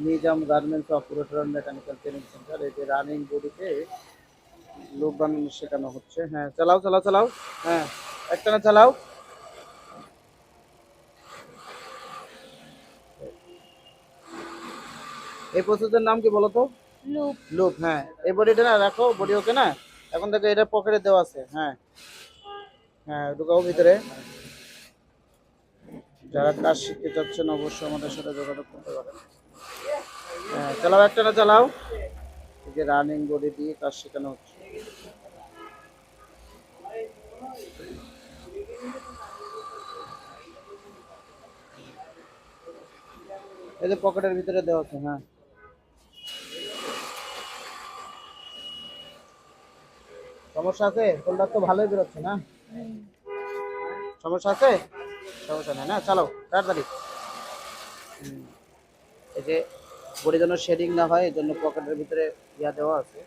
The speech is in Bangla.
Nizam garments operator mechanical training centre. এই যে রানিং বডিতে লোক বানানো শেখানো হচ্ছে। হ্যাঁ, চালাও চালাও চালাও। হ্যাঁ, একটানা চালাও। এই প্রসেসের নাম কি বলো তো? লুপ। লুপ। হ্যাঁ, এই বডিটা না রাখো, বডি ওকে না? এখন দেখো এটা পকেটে দেওয়া আছে। হ্যাঁ হ্যাঁ, ঢুকাও ভিতরে। যারা কাজ শিখতে চাচ্ছেন অবশ্যই আমাদের সাথে যোগাযোগ করতে পারেন। হ্যাঁ, চালাও একটানা চালাও। এই যে রানিং বডি দিয়ে কাজ শেখানো হচ্ছে। এই যে পকেটের ভিতরে দেওয়া আছে। হ্যাঁ, সমস্যা আছে? ফোল্ডার তো ভালোই বেরোচ্ছে না? সমস্যা আছে? সমস্যা নেই না, চালাও তাড়াতাড়ি। এই যে বডি যেন শেডিং না হয় এই জন্য পকেটের ভিতরে ইয়া দেওয়া আছে।